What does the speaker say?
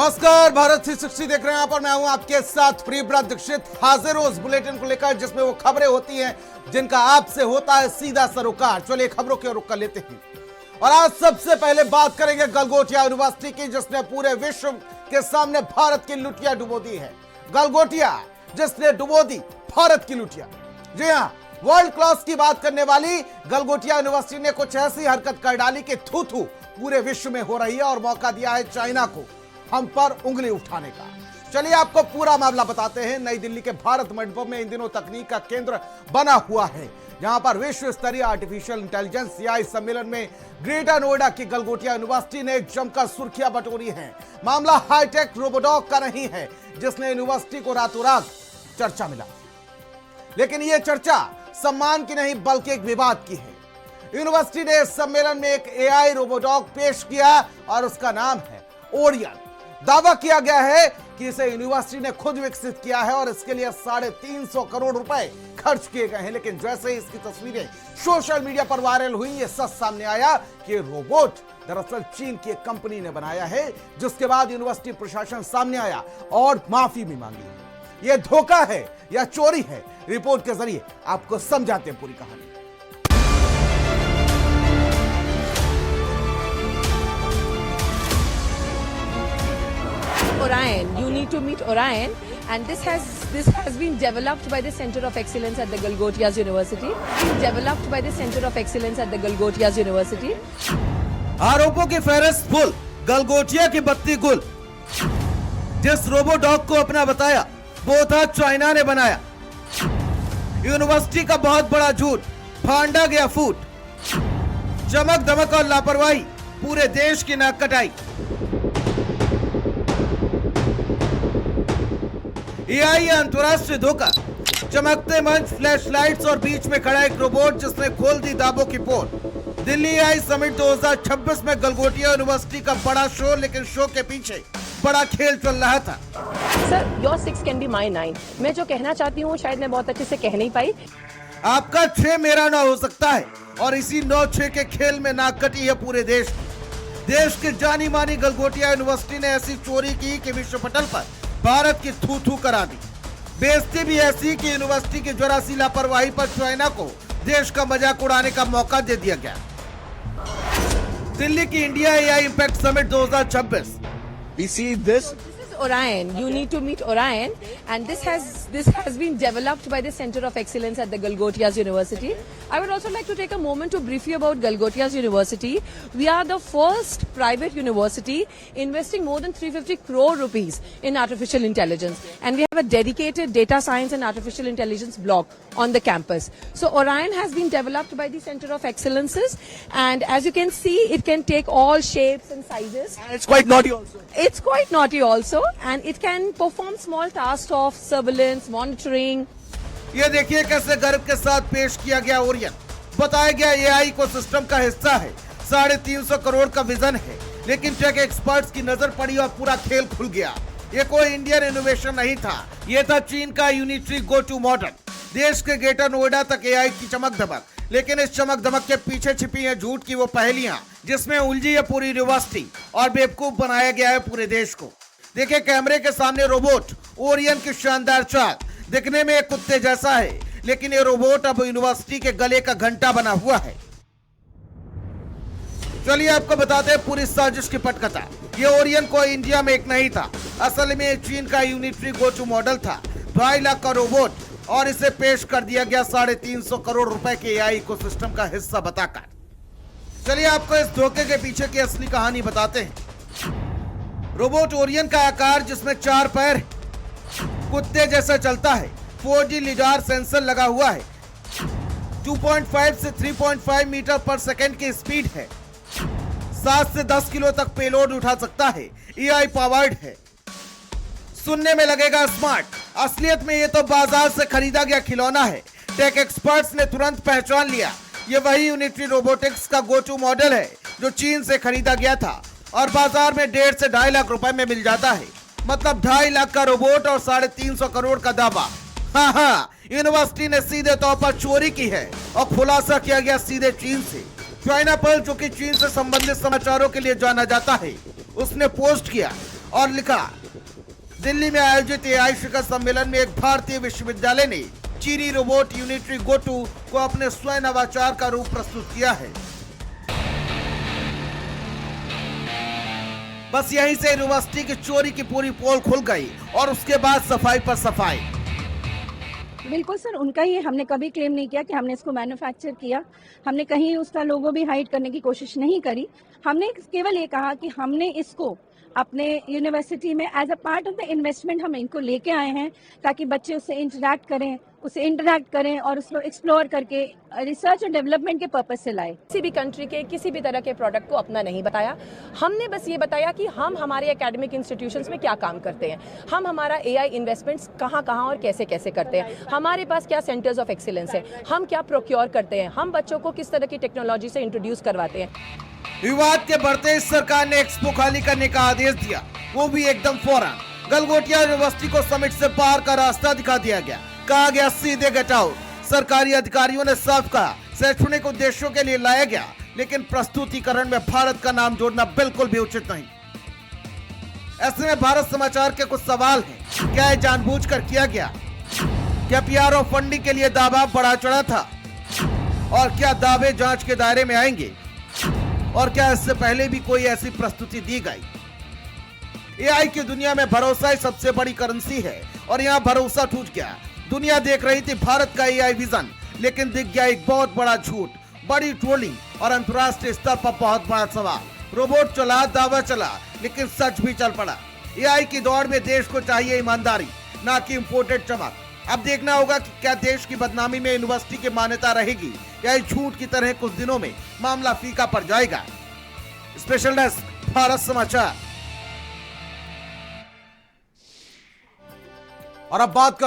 नमस्कार, भारत 360 देख रहे हैं। यहाँ पर मैं हूं आपके साथ प्रियव्रत दीक्षित, हाजिर हूं उस बुलेटिन को लेकर जिसमें वो खबरें होती हैं जिनका आपसे होता है सीधा सरोकार। चलिए खबरों की ओर रुख कर लेते हैं और आज सबसे पहले बात करेंगे गलगोटिया यूनिवर्सिटी की, जिसने पूरे विश्व के सामने भारत की लुटिया डुबो दी है। गलगोटिया जिसने डुबो दी भारत की लुटिया। जी हाँ, वर्ल्ड क्लास की बात करने वाली गलगोटिया यूनिवर्सिटी ने कुछ ऐसी हरकत कर डाली कि थू थू पूरे विश्व में हो रही है और मौका दिया है चाइना को हम पर उंगली उठाने का। चलिए आपको पूरा मामला बताते हैं। नई दिल्ली के भारत मंडपम में इन दिनों तकनीक का केंद्र बना हुआ है, जहां पर विश्व स्तरीय आर्टिफिशियल इंटेलिजेंस AI सम्मेलन में ग्रेटर नोएडा की गलगोटिया यूनिवर्सिटी ने जमकर सुर्खियां बटोरी हैं। मामला हाईटेक रोबोडॉग का नहीं है जिसने यूनिवर्सिटी को रातों रात चर्चा मिला, लेकिन यह चर्चा सम्मान की नहीं बल्कि एक विवाद की है। यूनिवर्सिटी ने इस सम्मेलन में एक AI रोबोडॉग पेश किया और उसका नाम है ओरियन। दावा किया गया है कि इसे यूनिवर्सिटी ने खुद विकसित किया है और इसके लिए 350 करोड़ रुपए खर्च किए गए हैं। लेकिन जैसे ही इसकी तस्वीरें सोशल मीडिया पर वायरल हुई, यह सच सामने आया कि रोबोट दरअसल चीन की एक कंपनी ने बनाया है, जिसके बाद यूनिवर्सिटी प्रशासन सामने आया और माफी भी मांगी। यह धोखा है या चोरी है, रिपोर्ट के जरिए आपको समझाते हैं पूरी कहानी। Orion, you need to meet Orion, and this has been developed by the Center of Excellence at the Galgotias University. Developed by the Center of Excellence at the Galgotias University. आरोपों की फहरिस्त फुल, गलगोटिया की बत्ती गुल। जिस robodog को अपना बताया वो था चाइना ने बनाया। यूनिवर्सिटी का बहुत बड़ा झूठ फांडा गया फूट। चमक दमक और लापरवाही पूरे देश की नाक कटाई। AI अंतरराष्ट्रीय धोखा, चमकते मंच, फ्लैश लाइट्स और बीच में खड़ा एक रोबोट जिसने खोल दी दावों की पोल। दिल्ली AI समिट 2026 में गलगोटिया यूनिवर्सिटी का बड़ा शो, लेकिन शो के पीछे बड़ा खेल चल रहा था। Sir, your 6 can be my 9. मैं जो कहना चाहती हूँ शायद मैं बहुत अच्छे से कह नहीं पाई। आपका 6 मेरा 9 हो सकता है और इसी 9-6 के खेल में नाक कटी है पूरे देश की। देश की जानी मानी गलगोटिया यूनिवर्सिटी ने ऐसी चोरी की कि विश्व पटल पर भारत की थू थू करा दी। बेइज्जती भी ऐसी कि यूनिवर्सिटी की जरा सी लापरवाही पर चाइना को देश का मजाक उड़ाने का मौका दे दिया गया। दिल्ली की India AI impact summit 2026। We see this. Orion, you need to meet Orion, and this has been developed by the Center of Excellence at the Galgotias University. I would also like to take a moment to brief you about Galgotias University. We are the first private university investing more than 350 crore rupees in artificial intelligence, and we have a dedicated data science and artificial intelligence block on the campus. So Orion has been developed by the Center of Excellences, and as you can see, it can take all shapes and sizes. And it's quite naughty also. It's quite naughty also, and it can perform small tasks of surveillance, monitoring. ये देखिए कैसे गर्व के साथ पेश किया गया Orion. बताया गया AI को सिस्टम का हिस्सा है, 350 करोड़ का विजन है, लेकिन टेक एक्सपर्ट्स की नजर पड़ी और पूरा खेल खुल गया। ये कोई इंडियन इनोवेशन नहीं था, ये था चीन का यूनिटरी गो टू मॉडल। देश के ग्रेटर नोएडा तक AI की चमक धमक, लेकिन इस चमक धमक के पीछे छिपी है झूठ की वो पहेलियां जिसमें उलझी है पूरी यूनिवर्सिटी और बेवकूफ बनाया गया है पूरे देश को। देखिए कैमरे के सामने रोबोट ओरियन की शानदार चाल, दिखने में एक कुत्ते जैसा है, लेकिन ये रोबोट अब यूनिवर्सिटी के गले का घंटा बना हुआ है। चलिए आपको बताते हैं पूरी साजिश की पटकथा। ये ओरियन कोई इंडिया में एक नहीं था, असल में चीन का यूनिटरी गो टू मॉडल था, 2.5 लाख का रोबोट, और इसे पेश कर दिया गया 350 करोड़ रुपए के AI इकोसिस्टम का हिस्सा बताकर। चलिए आपको इस धोखे के पीछे की असली कहानी बताते हैं। रोबोट ओरियन का आकार जिसमें 4 पैर है, कुत्ते जैसा चलता है, 4G लिडार सेंसर लगा हुआ है, 2.5 से 3.5 मीटर पर सेकंड की स्पीड है, 7 से 10 किलो तक पेलोड उठा सकता है, AI पावर्ड है, सुनने में लगेगा स्मार्ट, असलियत में ये तो बाजार से खरीदा गया खिलौना है। टेक एक्सपर्ट्स ने तुरंत पहचान लिया ये वही यूनिटरी रोबोटिक्स का गो टू मॉडल है जो चीन से खरीदा गया था और बाजार में 1.5 से 2.5 लाख रुपए में मिल जाता है। मतलब 2.5 लाख का रोबोट और 350 करोड़ का दावा। हाँ, यूनिवर्सिटी ने सीधे तौर पर चोरी की है और खुलासा किया गया सीधे चीन से। चाइना पर जो कि चीन से संबंधित समाचारों के लिए जाना जाता है, उसने पोस्ट किया और लिखा, दिल्ली में आयोजित एआई शिखर सम्मेलन में एक भारतीय विश्वविद्यालय ने चीनी रोबोट यूनिट्री गोटू को अपने स्वयं नवाचार का रूप प्रस्तुत किया है। बस यहीं से यूनिवर्सिटी की चोरी की पूरी पोल खुल गई और उसके बाद सफाई पर सफाई। बिल्कुल सर, उनका ही, हमने कभी क्लेम नहीं किया कि हमने इसको मैन्युफैक्चर किया। हमने कहीं उसका लोगो भी हाइड करने की कोशिश नहीं करी। हमने केवल ये कहा कि हमने इसको अपने यूनिवर्सिटी में as a part of the investment हम इनको लेके आए हैं, ताकि बच्चे उससे इंटरैक्ट करें और उसको एक्सप्लोर करके रिसर्च और डेवलपमेंट के पर्पज से लाए। किसी भी कंट्री के किसी भी तरह के प्रोडक्ट को अपना नहीं बताया। हमने बस ये बताया कि हम हमारे एकेडमिक इंस्टीट्यूशंस में क्या काम करते हैं, हम हमारा एआई इन्वेस्टमेंट्स कहाँ कहाँ और कैसे कैसे करते हैं, हमारे पास क्या सेंटर्स ऑफ एक्सीलेंस है, हम क्या प्रोक्योर करते हैं, हम बच्चों को किस तरह की टेक्नोलॉजी से इंट्रोड्यूस करवाते हैं। विवाद के बढ़ते सरकार ने एक्सपो खाली करने का आदेश दिया, वो भी एकदम फौरन। गलगोटिया यूनिवर्सिटी को समिट से बाहर का रास्ता दिखा दिया गया, कहा गया सीधे गेट आउट। सरकारी अधिकारियों ने साफ कहा शैक्षणिक उद्देश्यों के लिए लाया गया, लेकिन प्रस्तुतिकरण में भारत का नाम जोड़ना बिल्कुल भी उचित नहीं। ऐसे में भारत समाचार के कुछ सवाल हैं। क्या यह जानबूझकर किया गया? क्या पीआर और फंडिंग के लिए दावा बढ़ा चढ़ा था? और क्या दावे जांच के दायरे में आएंगे? और क्या इससे पहले भी कोई ऐसी प्रस्तुति दी गई? एआई की दुनिया में भरोसा ही सबसे बड़ी करेंसी है और यहाँ भरोसा टूट गया। दुनिया देख रही थी भारत का एआई विजन, लेकिन दिख गया एक बहुत बड़ा झूठ, बड़ी ट्रोलिंग और अंतर्राष्ट्रीय स्तर पर बहुत बड़ा सवाल। रोबोट चला, दावा चला, लेकिन सच भी चल पड़ा। एआई की दौड़ में देश को चाहिए ईमानदारी, ना कि इंपोर्टेड चमक। अब देखना होगा कि क्या देश की बदनामी में यूनिवर्सिटी की मान्यता रहेगी या इस झूठ की तरह कुछ दिनों में मामला फीका पड़ जाएगा। स्पेशल डेस्क, भारत समाचार। और अब बात कर